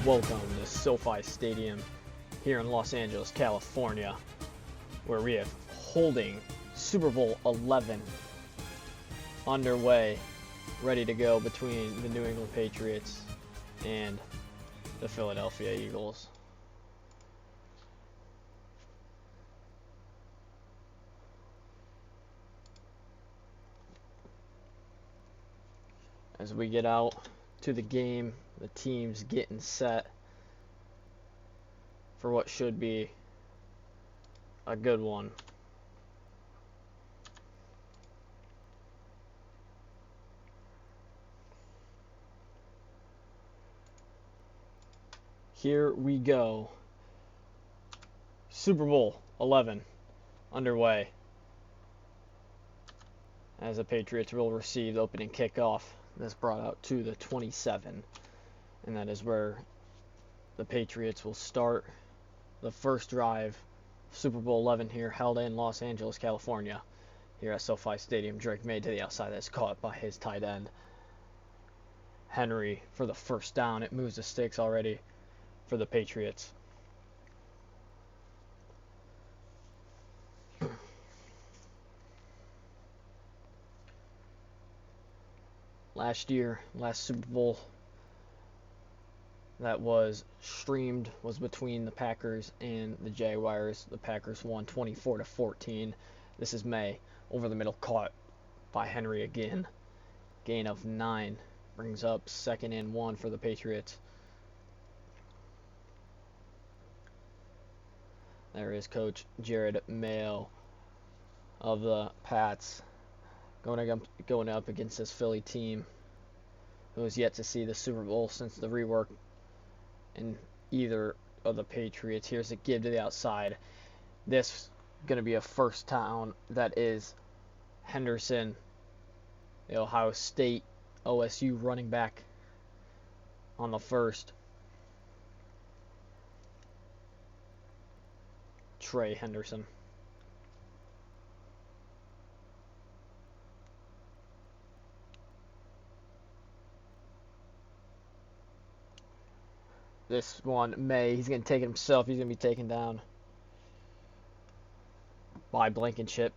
Welcome to SoFi Stadium here in Los Angeles, California, where we have holding Super Bowl 11 underway, ready to go between the New England Patriots and the Philadelphia Eagles. As we get out to the game, the team's getting set for what should be a good one. Here we go. Super Bowl 11 underway as the Patriots will receive the opening kickoff. That's brought out to the 27, and that is where the Patriots will start the first drive of Super Bowl 11 here, held in Los Angeles, California, here at SoFi Stadium. Drake made to the outside. That's caught by his tight end Henry for the first down. It moves the sticks already for the Patriots. Last Super Bowl that was streamed was between the Packers and the Jaguars. The Packers won 24-14. This is May over the middle, caught by Henry again. Gain of 9 brings up 2nd and 1 for the Patriots. There is Coach Jared Mayo of the Pats going up against this Philly team who has yet to see the Super Bowl since the rework in either of the Patriots. Here's a give to the outside. This going to be a first down. That is Henderson, the Ohio State OSU running back, on the first. Trey Henderson. This one, May, he's going to take it himself. He's going to be taken down by Blankenship.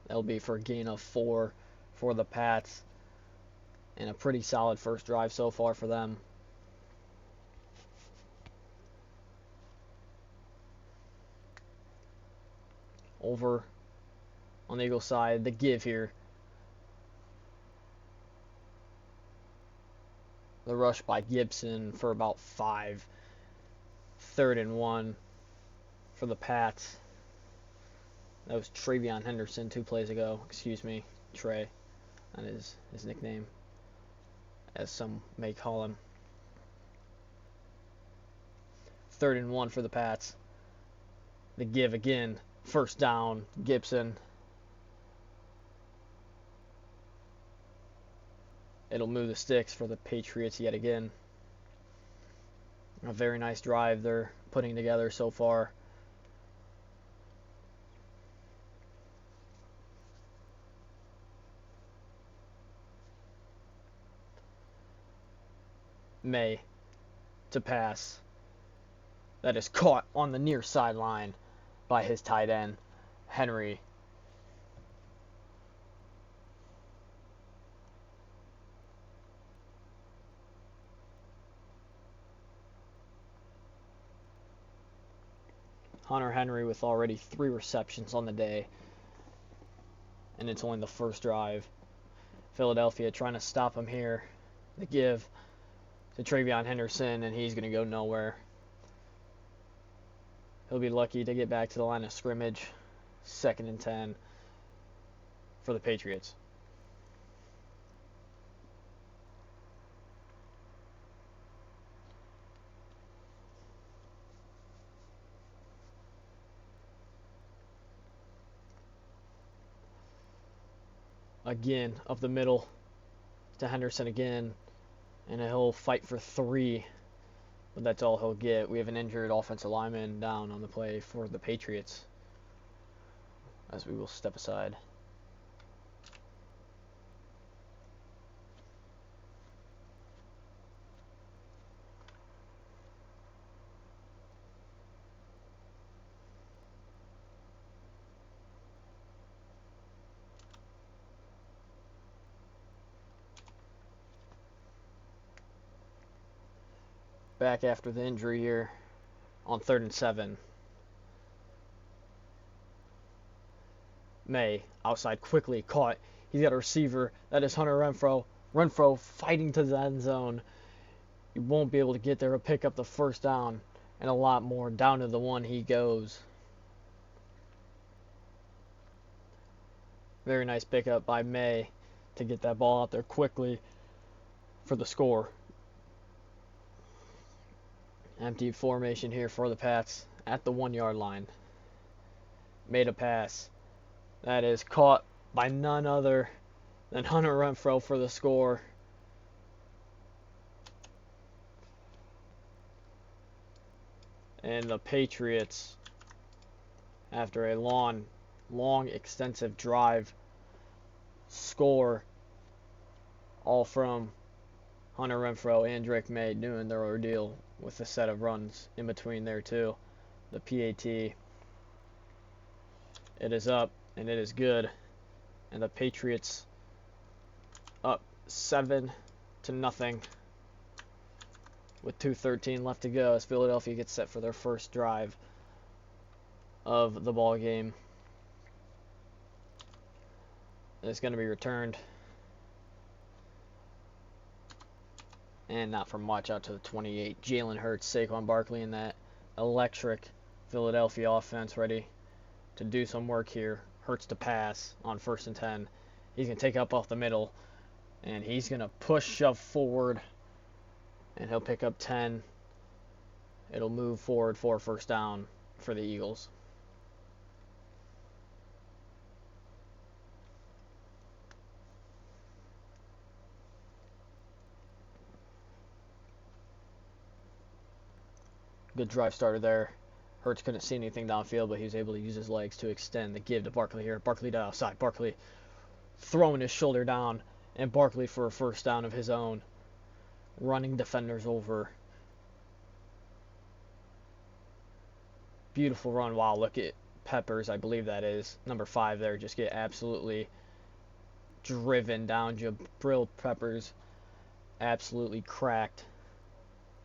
That'll be for a gain of 4 for the Pats. And a pretty solid first drive so far for them. Over on the Eagles side, the give here. The rush by Gibson for about 5. 3rd and 1 for the Pats. That was Travion Henderson 2 plays ago. Excuse me, Trey. That is his nickname, as some may call him. 3rd and 1 for the Pats. The give again. First down, Gibson. It'll move the sticks for the Patriots yet again. A very nice drive they're putting together so far. May to pass. That is caught on the near sideline by his tight end, Henry. Hunter Henry with already 3 receptions on the day. And it's only the first drive. Philadelphia trying to stop him here. The give to Travion Henderson, and he's going to go nowhere. He'll be lucky to get back to the line of scrimmage. 2nd and 10 for the Patriots. Again, up the middle to Henderson again. And he'll fight for 3 but that's all he'll get. We have an injured offensive lineman down on the play for the Patriots, as we will step aside. Back after the injury here on 3rd and 7. May, outside quickly, caught. He's got a receiver. That is Hunter Renfrow. Renfrow fighting to the end zone. He won't be able to get there to pick up the first down and a lot more. Down to the 1 he goes. Very nice pickup by May to get that ball out there quickly for the score. Empty formation here for the Pats at the 1-yard line. Made a pass. That is caught by none other than Hunter Renfrow for the score. And the Patriots, after a long, extensive drive, score all from Hunter Renfrow and Drake May doing their ordeal with a set of runs in between there too. The PAT. It is up and it is good. And the Patriots up 7-0 with 2:13 left to go as Philadelphia gets set for their first drive of the ball game. It's going to be returned. And not for much, out to the 28. Jalen Hurts, Saquon Barkley in that electric Philadelphia offense, ready to do some work here. Hurts to pass on 1st and 10. He's going to take up off the middle, and he's going to shove forward, and he'll pick up 10. It'll move forward for first down for the Eagles. Good drive starter there. Hurts couldn't see anything downfield, but he was able to use his legs to extend the give to Barkley here. Barkley to outside. Barkley throwing his shoulder down, and Barkley for a first down of his own. Running defenders over. Beautiful run. Wow, look at Peppers, I believe that is. Number 5 there. Just get absolutely driven down. Jabril Peppers absolutely cracked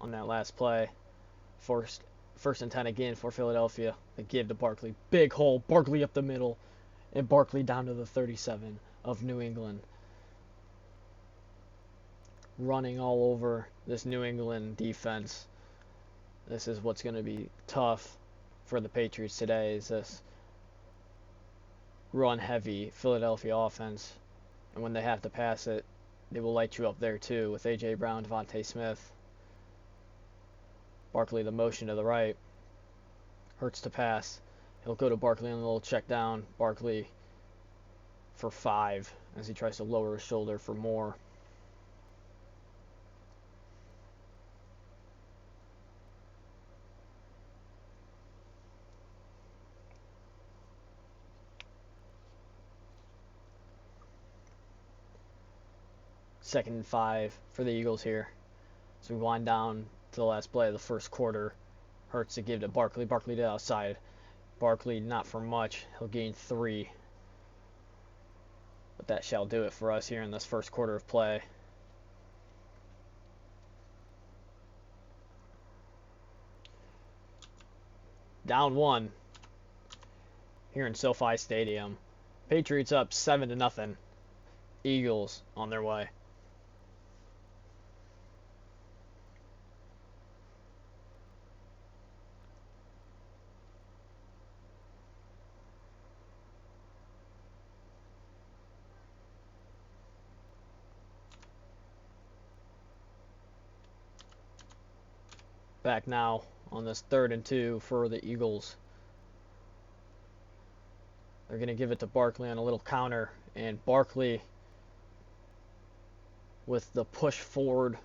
on that last play. First and 10 again for Philadelphia. They give to Barkley. Big hole. Barkley up the middle. And Barkley down to the 37 of New England. Running all over this New England defense. This is what's going to be tough for the Patriots today, is this run-heavy Philadelphia offense. And when they have to pass it, they will light you up there too with A.J. Brown, Devontae Smith. Barkley the motion to the right. Hurts to pass. He'll go to Barkley on a little check down. Barkley for 5 as he tries to lower his shoulder for more. Second and 5 for the Eagles here. So we wind down to the last play of the first quarter. Hurts to give to Barkley. Barkley to outside. Barkley not for much. He'll gain 3. But that shall do it for us here in this first quarter of play. Down 1 here in SoFi Stadium. Patriots up 7-0. Eagles on their way. Back now on this 3rd and 2 for the Eagles. They're going to give it to Barkley on a little counter, and Barkley with the push forward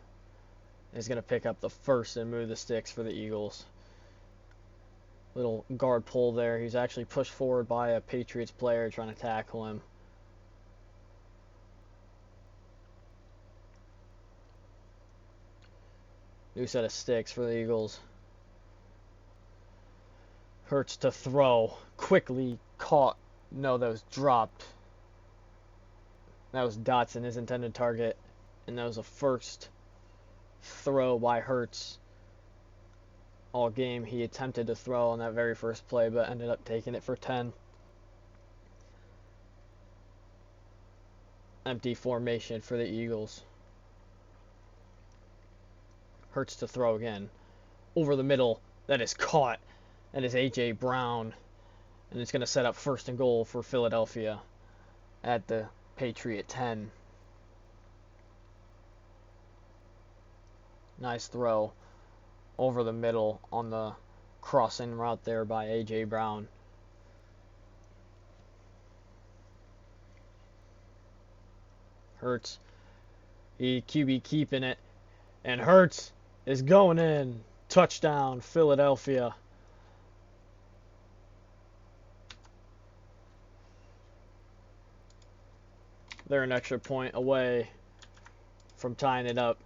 is going to pick up the first and move the sticks for the Eagles. Little guard pull there. He's actually pushed forward by a Patriots player trying to tackle him. New set of sticks for the Eagles. Hurts to throw. Quickly caught. No, that was dropped. That was Dotson, his intended target. And that was a first throw by Hurts. All game he attempted to throw on that very first play, but ended up taking it for 10. Empty formation for the Eagles. Hurts to throw again. Over the middle. That is caught. That is A.J. Brown. And it's going to set up first and goal for Philadelphia at the Patriot 10. Nice throw over the middle on the crossing route there by A.J. Brown. Hurts. QB keeping it. And Hurts is going in. Touchdown, Philadelphia. They're an extra point away from tying it up.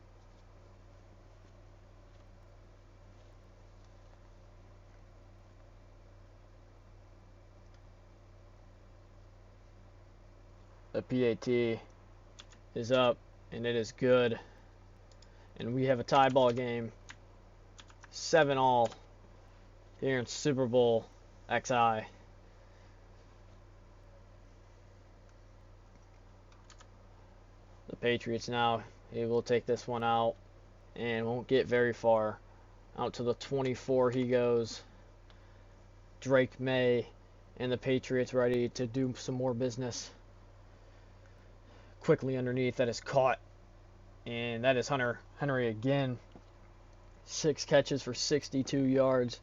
The PAT is up, and it is good. And we have a tie ball game. 7-all here in Super Bowl XI. The Patriots now able to take this one out and won't get very far. Out to the 24 he goes. Drake May and the Patriots ready to do some more business. Quickly underneath, that is caught. And that is Henry again. 6 catches for 62 yards.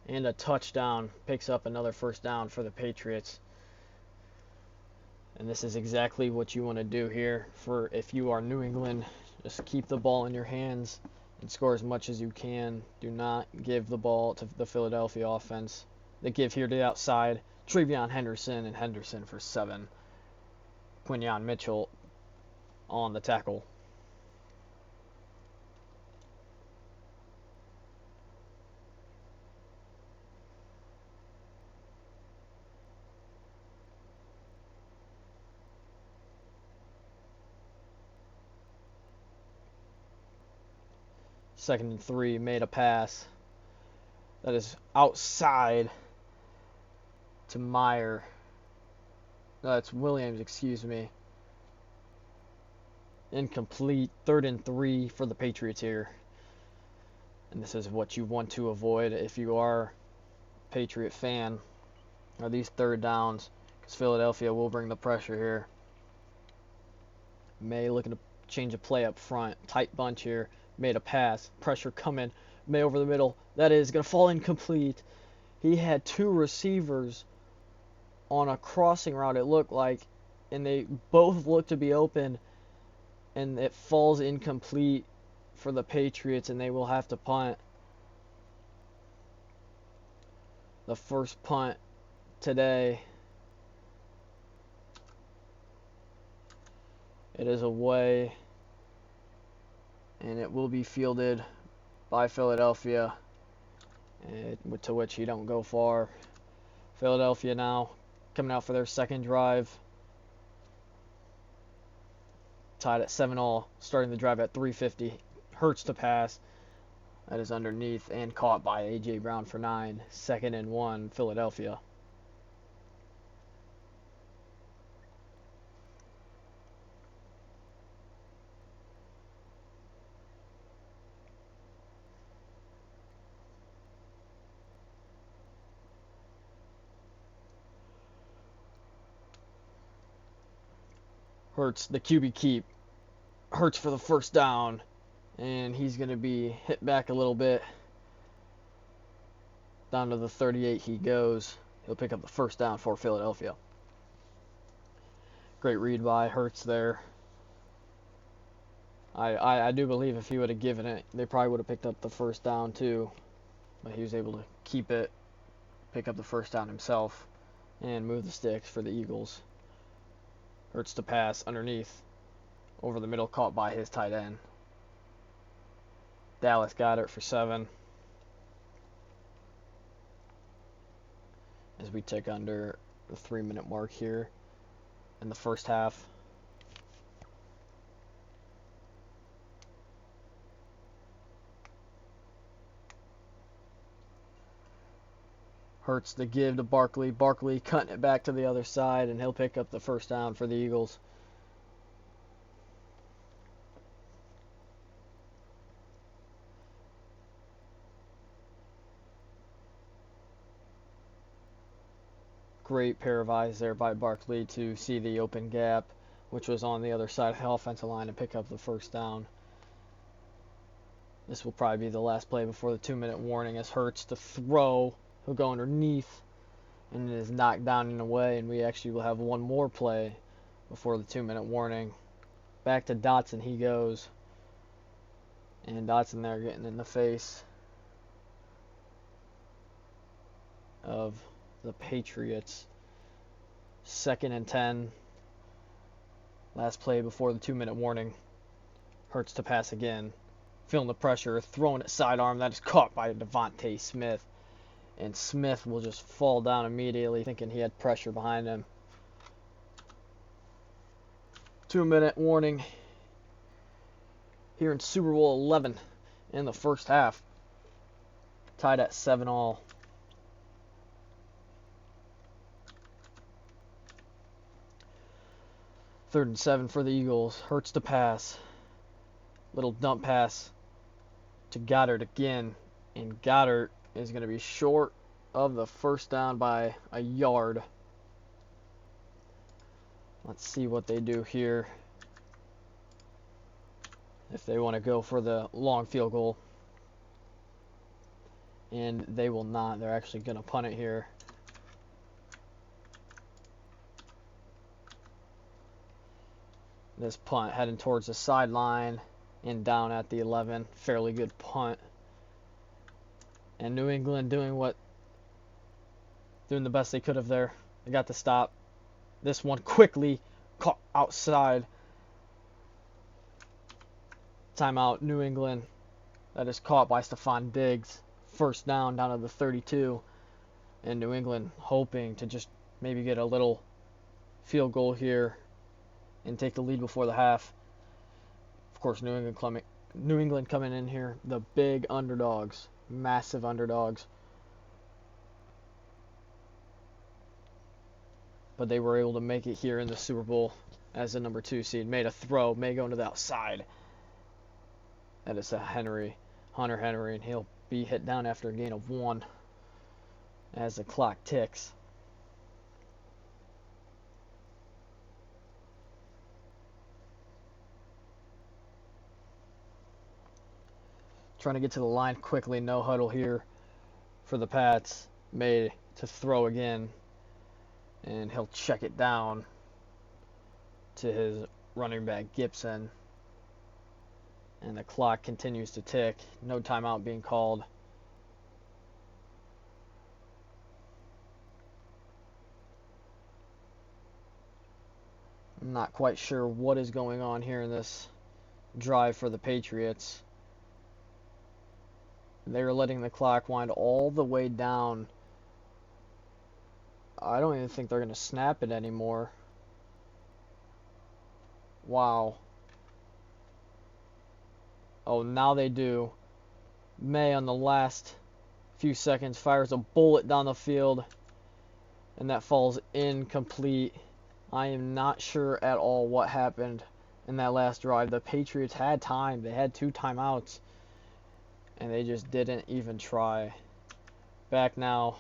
And a touchdown. Picks up another first down for the Patriots. And this is exactly what you want to do here for if you are New England. Just keep the ball in your hands and score as much as you can. Do not give the ball to the Philadelphia offense. They give here to the outside. Trevion Henderson, and Henderson for 7. Quinyon Mitchell on the tackle. Second and 3, made a pass. That is outside to Meyer. No, that's Williams, excuse me. Incomplete. 3rd and 3 for the Patriots here. And this is what you want to avoid if you are a Patriot fan. Are these 3rd downs. Because Philadelphia will bring the pressure here. May looking to change a play up front. Tight bunch here. Made a pass. Pressure coming. May over the middle. That is going to fall incomplete. He had 2 receivers on a crossing route, it looked like. And they both look to be open. And it falls incomplete for the Patriots. And they will have to punt. The first punt today. It is away. And it will be fielded by Philadelphia, to which you don't go far. Philadelphia now coming out for their second drive. Tied at 7-all, starting the drive at 3:50. Hurts to pass. That is underneath and caught by A.J. Brown for 9. 2nd and 1, Philadelphia. Hurts the QB keep. Hurts for the first down. And he's going to be hit back a little bit. Down to the 38 he goes. He'll pick up the first down for Philadelphia. Great read by Hurts there. I do believe if he would have given it, they probably would have picked up the first down too. But he was able to keep it, pick up the first down himself, and move the sticks for the Eagles. Hurts to pass underneath, over the middle, caught by his tight end. Dallas got it for 7. As we tick under the 3-minute mark here in the first half. Hurts the give to Barkley. Barkley cutting it back to the other side, and he'll pick up the first down for the Eagles. Great pair of eyes there by Barkley to see the open gap, which was on the other side of the offensive line, and pick up the first down. This will probably be the last play before the 2-minute warning, as Hurts to throw. He'll go underneath, and it is knocked down and away, and we actually will have one more play before the 2-minute warning. Back to Dotson he goes, and Dotson there getting in the face of the Patriots. 2nd and 10. Last play before the 2-minute warning. Hurts to pass again. Feeling the pressure, throwing it sidearm. That is caught by Devontae Smith. And Smith will just fall down immediately, thinking he had pressure behind him. 2-minute warning here in Super Bowl 11 in the first half. Tied at 7-all. Third and 7 for the Eagles. Hurts to pass. Little dump pass to Goddard again. And Goddard is going to be short of the first down by a yard. Let's see what they do here. If they want to go for the long field goal. And they will not. They're actually going to punt it here. This punt heading towards the sideline and down at the 11. Fairly good punt. And New England doing the best they could have there. They got the stop. This one quickly caught outside. Timeout, New England. That is caught by Stephon Diggs. First down to the 32. And New England hoping to just maybe get a little field goal here and take the lead before the half. Of course, New England coming in here, the big underdogs, massive underdogs. But they were able to make it here in the Super Bowl as the number 2 seed. Made a throw, may go into the outside. That is a Hunter Henry, and he'll be hit down after a gain of 1 as the clock ticks. Trying to get to the line quickly. No huddle here for the Pats. Made to throw again. And he'll check it down to his running back Gibson. And the clock continues to tick. No timeout being called. I'm not quite sure what is going on here in this drive for the Patriots. They're letting the clock wind all the way down. I don't even think they're going to snap it anymore. Wow. Oh, now they do. May, on the last few seconds, fires a bullet down the field. And that falls incomplete. I am not sure at all what happened in that last drive. The Patriots had time. They had 2 timeouts. And they just didn't even try. Back now.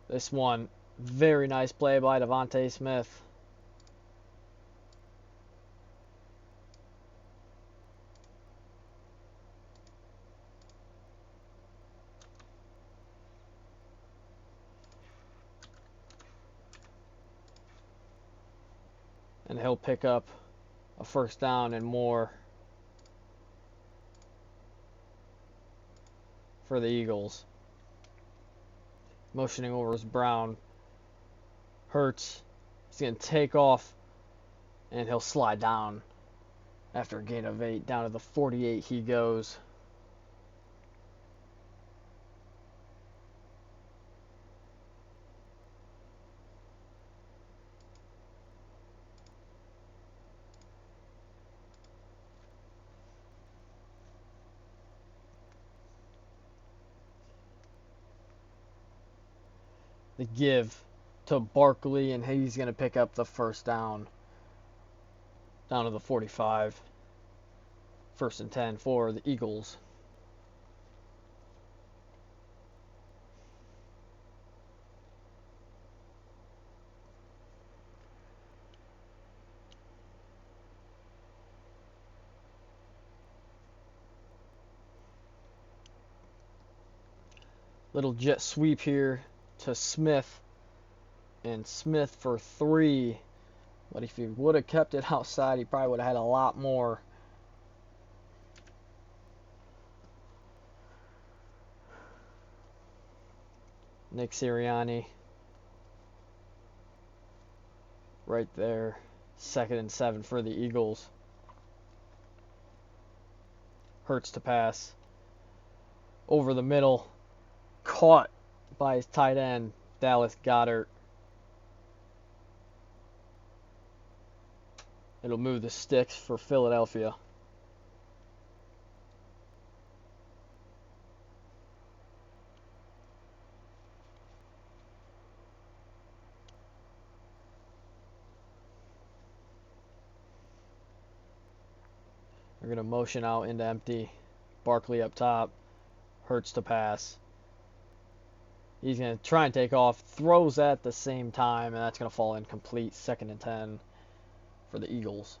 This one, very nice play by Devontae Smith. and he'll pick up a first down and more for the Eagles. Motioning over is Brown. Hurts. He's going to take off, and he'll slide down after a gain of 8. Down to the 48 he goes. The give to Barkley, and he's going to pick up the first down. Down to the 45. 1st and 10 for the Eagles. Little jet sweep here to Smith, and Smith for 3. But if he would have kept it outside, he probably would have had a lot more. Nick Sirianni right there. 2nd and 7 for the Eagles. Hurts to pass. Over the middle. Caught by his tight end, Dallas Goedert. It'll move the sticks for Philadelphia. They're going to motion out into empty. Barkley up top. Hurts to pass. He's going to try and take off. Throws at the same time, and that's going to fall incomplete. 2nd and 10 for the Eagles.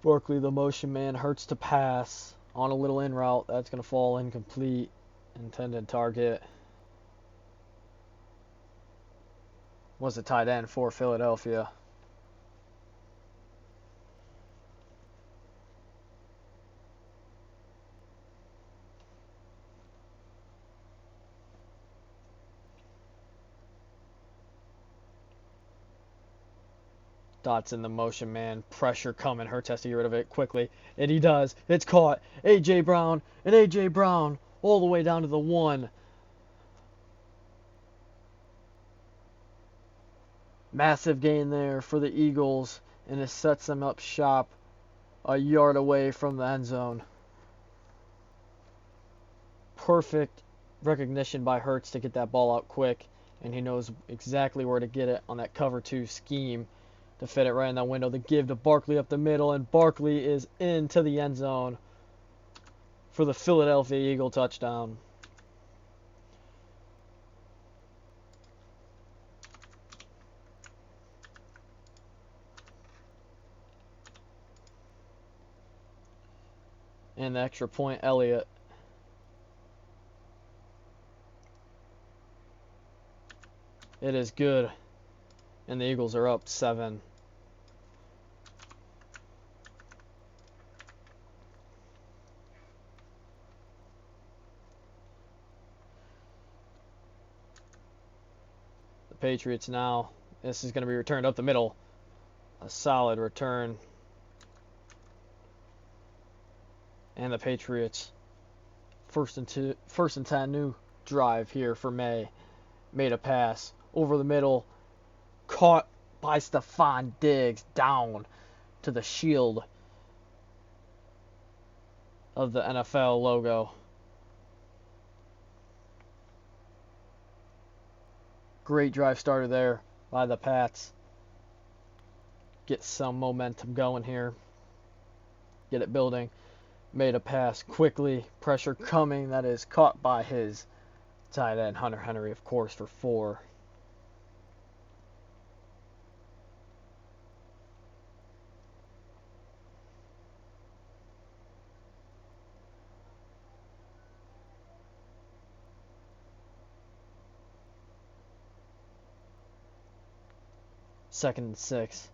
Barkley, the motion man, Hurts to pass on a little in route. That's going to fall incomplete. Intended target was a tight end for Philadelphia. Dotson, the motion man, pressure coming. Hurts has to get rid of it quickly, and he does. It's caught. A.J. Brown, and A.J. Brown all the way down to the 1. Massive gain there for the Eagles, and it sets them up shop a yard away from the end zone. Perfect recognition by Hurts to get that ball out quick, and he knows exactly where to get it on that cover 2 scheme to fit it right in that window. The give to Barkley up the middle, and Barkley is into the end zone for the Philadelphia Eagle touchdown. And the extra point, Elliott. It is good, and the Eagles are up 7. Patriots now. This is going to be returned up the middle. A solid return. And the Patriots, first and 10, new drive here for May. Made a pass over the middle. Caught by Stephon Diggs down to the shield of the NFL logo. Great drive starter there by the Pats. Get some momentum going here. Get it building. Made a pass quickly. Pressure coming. That is caught by his tight end, Hunter Henry, of course, for 4. 2nd and 6.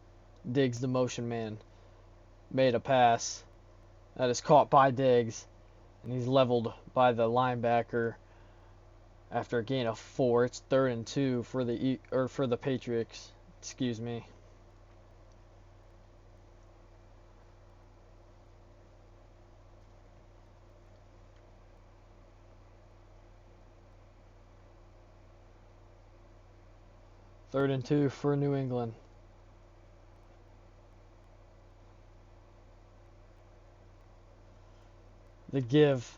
Diggs, the motion man, made a pass that is caught by Diggs, and he's leveled by the linebacker after a gain of 4. It's 3rd and 2 for the Patriots. Excuse me. Third and 2 for New England. The give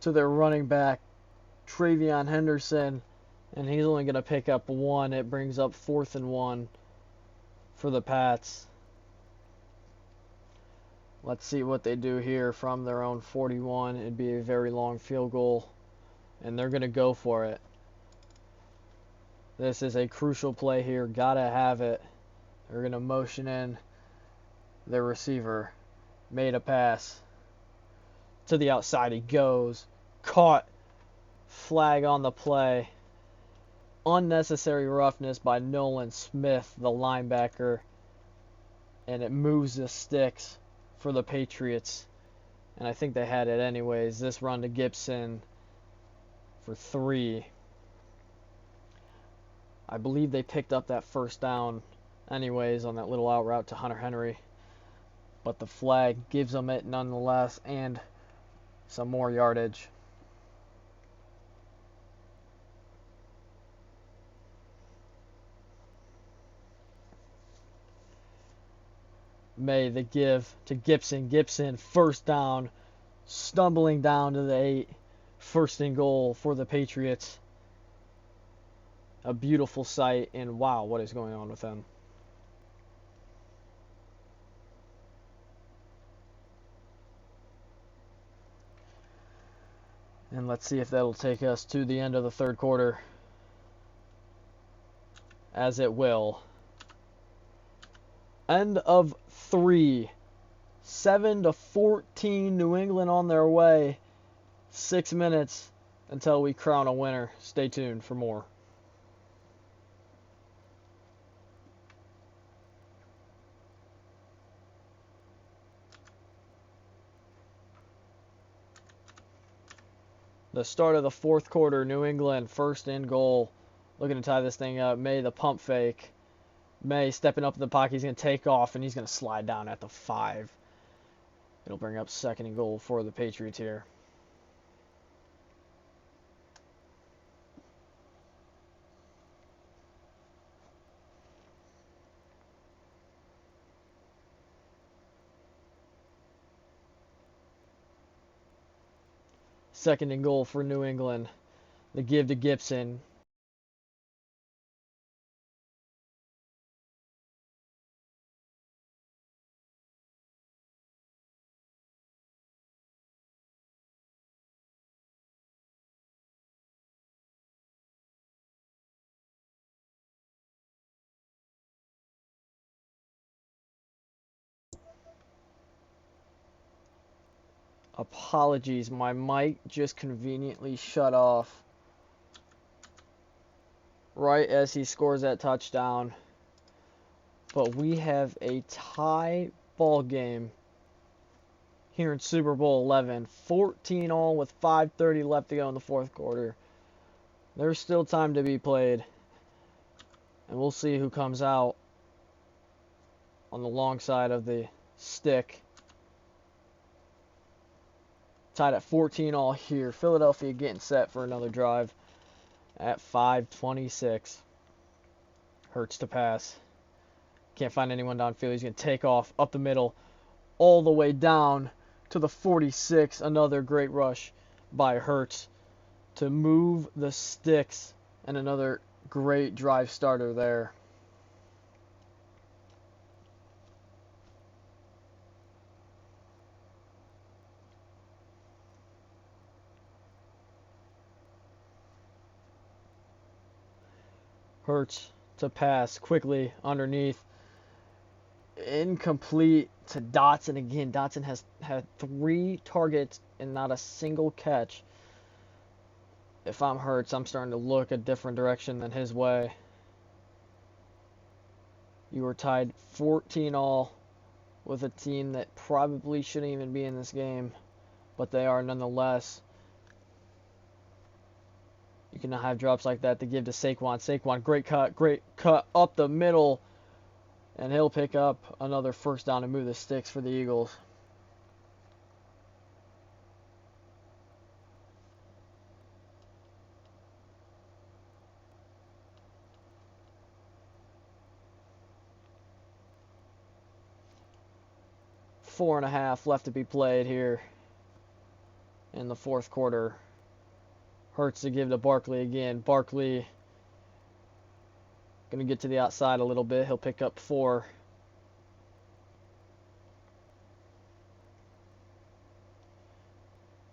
to their running back, Travion Henderson, and he's only going to pick up 1. It brings up 4th and 1 for the Pats. Let's see what they do here from their own 41. It'd be a very long field goal, and they're going to go for it. This is a crucial play here. Gotta have it. They're going to motion in their receiver. Made a pass. To the outside he goes. Caught. Flag on the play. Unnecessary roughness by Nolan Smith, the linebacker. And it moves the sticks for the Patriots. And I think they had it anyways. This run to Gibson for 3. I believe they picked up that first down anyways on that little out route to Hunter Henry. But the flag gives them it nonetheless, and some more yardage. May the give to Gibson. Gibson, first down, stumbling down to the 8. 1st and goal for the Patriots. A beautiful sight, and wow, what is going on with them? And let's see if that'll take us to the end of the 3rd quarter. As it will. End of 3. 7-14, New England on their way. 6 minutes until we crown a winner. Stay tuned for more. The start of the 4th quarter, New England, 1st and goal. Looking to tie this thing up. May the pump fake. May stepping up in the pocket. He's going to take off, and he's going to slide down at the 5. It'll bring up 2nd and goal for the Patriots here. Second and goal for New England. The give to Gibson. Apologies, my mic just conveniently shut off right as he scores that touchdown. But we have a tie ball game here in Super Bowl 11. 14 all with 5:30 left to go in the 4th quarter. There's still time to be played. And we'll see who comes out on the long side of the stick. Tied at 14 all here. Philadelphia getting set for another drive at 5:26. Hurts to pass. Can't find anyone downfield. He's going to take off up the middle all the way down to the 46. Another great rush by Hurts to move the sticks, and another great drive starter there. Hurts to pass quickly underneath. Incomplete to Dotson again. Dotson has had 3 targets and not a single catch. If I'm Hurts, I'm starting to look a different direction than his way. You were tied 14-all with a team that probably shouldn't even be in this game, but they are nonetheless. You cannot have drops like that to give to Saquon. Saquon, great cut up the middle, and he'll pick up another first down and move the sticks for the Eagles. Four and a half left to be played here in the fourth quarter. Hurts to give to Barkley again. Barkley going to get to the outside a little bit. He'll pick up 4.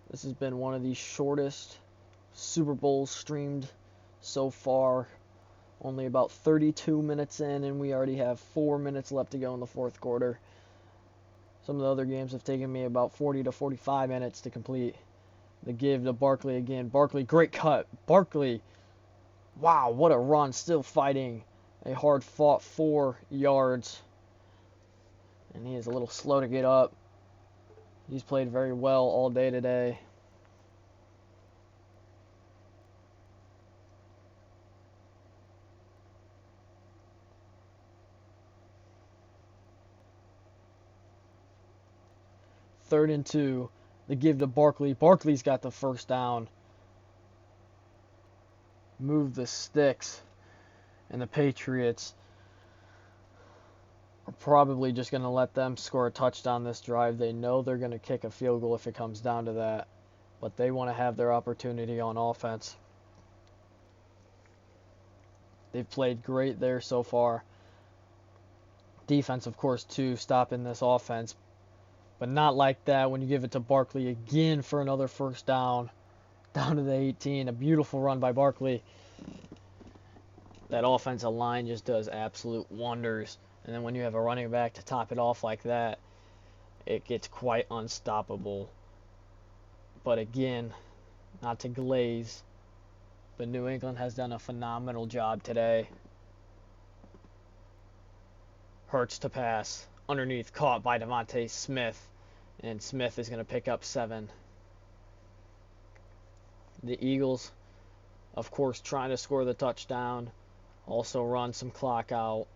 This has been one of the shortest Super Bowls streamed so far. Only about 32 minutes in, and we already have 4 minutes left to go in the fourth quarter. Some of the other games have taken me about 40 to 45 minutes to complete. The give to Barkley again. Barkley, great cut. Barkley, wow, what a run. Still fighting a hard-fought 4 yards. And he is a little slow to get up. He's played very well all day today. Third and 2. The give to Barkley. Barkley's got the first down. Move the sticks. And the Patriots are probably just going to let them score a touchdown this drive. They know they're going to kick a field goal if it comes down to that. But they want to have their opportunity on offense. They've played great there so far. Defense, of course, too, stopping this offense. But not like that when you give it to Barkley again for another first down. Down to the 18. A beautiful run by Barkley. That offensive line just does absolute wonders. And then when you have a running back to top it off like that, it gets quite unstoppable. But again, not to glaze, but New England has done a phenomenal job today. Hurts to pass. Underneath, caught by Devontae Smith. And Smith is going to pick up 7. The Eagles, of course, trying to score the touchdown. Also run some clock out.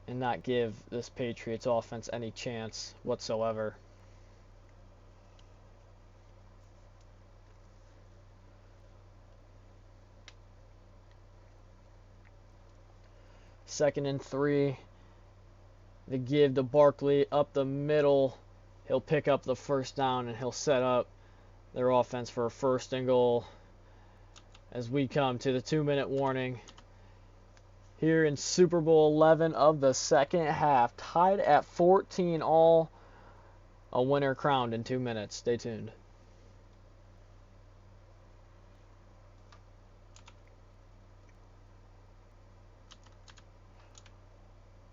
And not give this Patriots offense any chance whatsoever. Second and 3. The give to Barkley up the middle. He'll pick up the first down and he'll set up their offense for a first and goal as we come to the 2-minute warning here in Super Bowl 11 of the second half. Tied at 14 all. A winner crowned in 2 minutes. Stay tuned.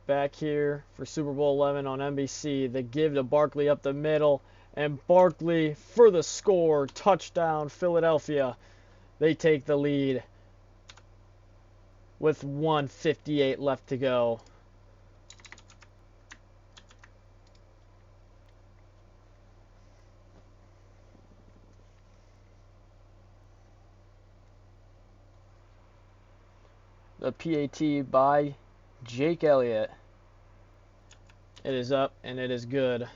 Back here for Super Bowl 11 on NBC. The give to Barkley up the middle. And Barkley for the score. Touchdown, Philadelphia. They take the lead with 1:58 left to go. The PAT by Jake Elliott. It is up and it is good.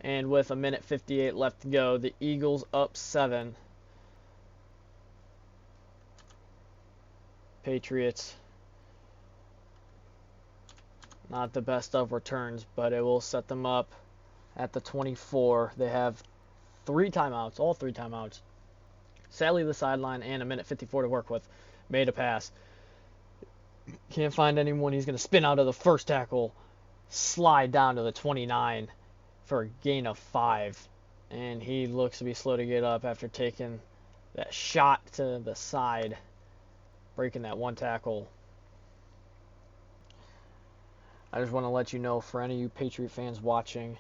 And with 1:58 left to go, the Eagles up 7. Patriots, not the best of returns, but it will set them up at the 24. They have 3 timeouts, all 3 timeouts. Sadly, the sideline and 1:54 to work with. Made a pass. Can't find anyone. He's going to spin out of the first tackle, slide down to the 29 for a gain of 5. And he looks to be slow to get up after taking that shot to the side, breaking that one tackle. I just want to let you know, for any of you Patriot fans watching,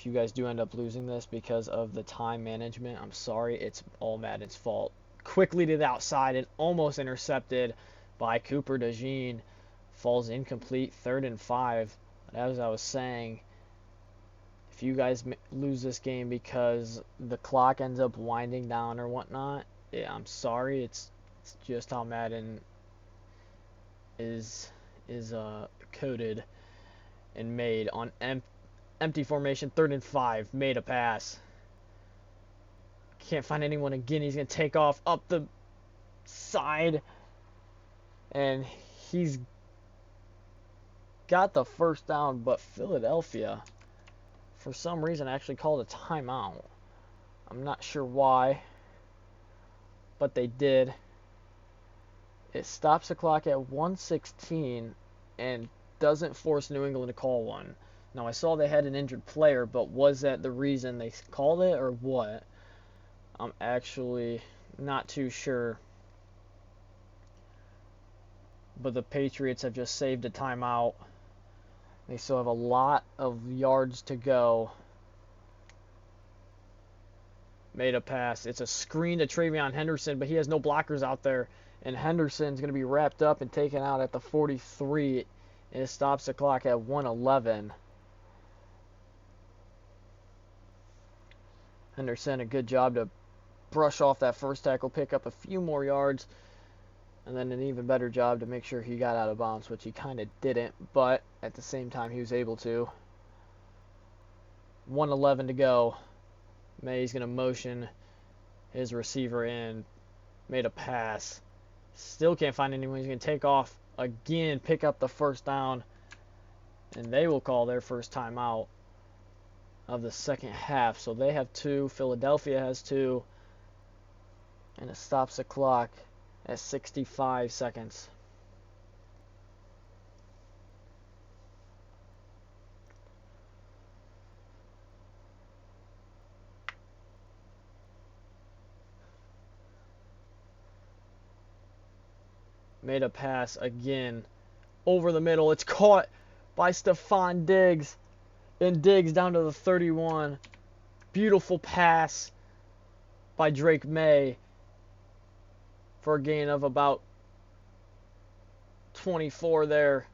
if you guys do end up losing this because of the time management, I'm sorry. It's all Madden's fault. Quickly to the outside and almost intercepted by Cooper DeJean. Falls incomplete, 3rd and 5. As I was saying, if you guys lose this game because the clock ends up winding down or whatnot, yeah, I'm sorry. It's just how Madden is coded and made. On empty formation, 3rd and 5, made a pass. Can't find anyone again. He's going to take off up the side, and he's got the first down, but Philadelphia, for some reason, actually called a timeout. I'm not sure why, but they did. It stops the clock at 1:16 and doesn't force New England to call one. Now, I saw they had an injured player, but was that the reason they called it or what? I'm actually not too sure. But the Patriots have just saved a timeout. They still have a lot of yards to go. Made a pass. It's a screen to Travion Henderson, but he has no blockers out there. And Henderson's going to be wrapped up and taken out at the 43. And it stops the clock at 1:11. Henderson, a good job to brush off that first tackle, pick up a few more yards, and then an even better job to make sure he got out of bounds, which he kind of didn't, but at the same time he was able to. 1:11 to go. May's going to motion his receiver in. Made a pass. Still can't find anyone. He's going to take off again, pick up the first down, and they will call their first timeout of the second half. So they have 2. Philadelphia has 2. And it stops the clock at 65 seconds. Made a pass again over the middle. It's caught by Stephon Diggs. And Diggs down to the 31. Beautiful pass by Drake May for a gain of about 24 there.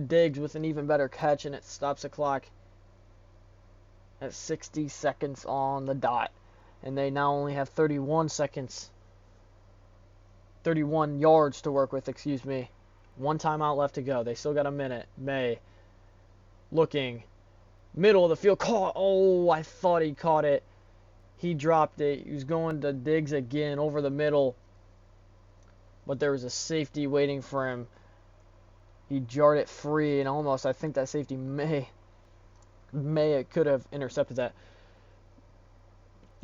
Diggs with an even better catch, and it stops the clock at 60 seconds on the dot. And they now only have 31 yards to work with, excuse me. 1 timeout left to go. They still got a minute. May looking. Middle of the field. Caught. Oh, I thought he caught it. He dropped it. He was going to Diggs again over the middle. But there was a safety waiting for him. He jarred it free, and almost, I think that safety may could have intercepted that.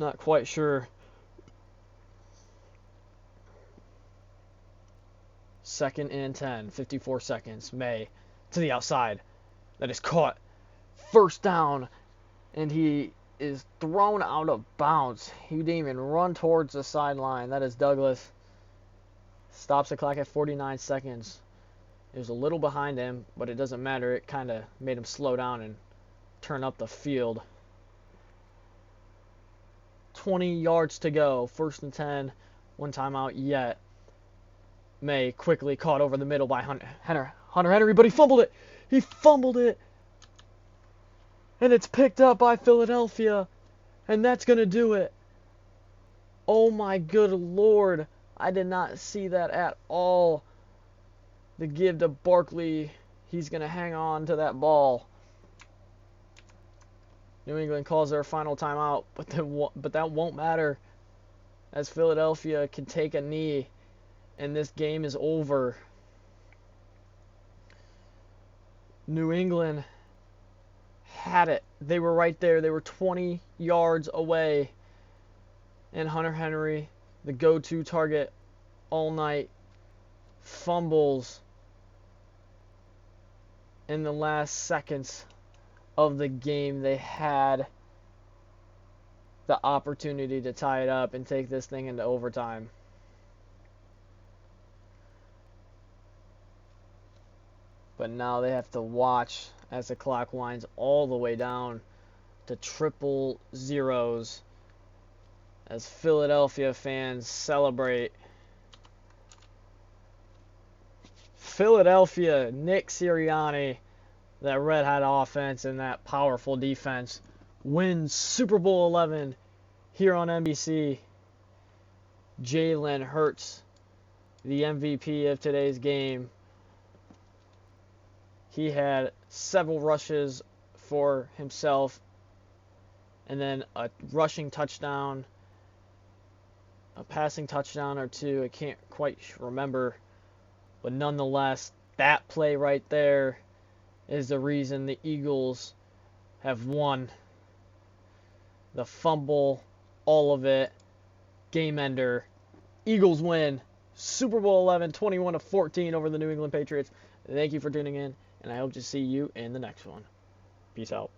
Not quite sure. 2nd and 10, 54 seconds. May to the outside. That is caught. First down, and he is thrown out of bounds. He didn't even run towards the sideline. That is Douglas. Stops the clock at 49 seconds. It was a little behind him, but it doesn't matter. It kind of made him slow down and turn up the field. 20 yards to go. 1st and 10. 1 timeout yet. May quickly caught over the middle by Hunter Henry, but he fumbled it. He fumbled it. And it's picked up by Philadelphia. And that's going to do it. Oh my good Lord. I did not see that at all. The give to Barkley. He's going to hang on to that ball. New England calls their final timeout, but that won't matter, as Philadelphia can take a knee, and this game is over. New England had it. They were right there. They were 20 yards away. And Hunter Henry, the go-to target all night, fumbles in the last seconds of the game. They had the opportunity to tie it up and take this thing into overtime. But now they have to watch as the clock winds all the way down to triple zeros as Philadelphia fans celebrate. Philadelphia, Nick Sirianni, that red-hot offense and that powerful defense, wins Super Bowl 11 here on NBC. Jalen Hurts, the MVP of today's game. He had several rushes for himself and then a rushing touchdown, a passing touchdown or two. I can't quite remember. But nonetheless, that play right there is the reason the Eagles have won. The fumble, all of it, game ender. Eagles win Super Bowl 11, 21-14 over the New England Patriots. Thank you for tuning in, and I hope to see you in the next one. Peace out.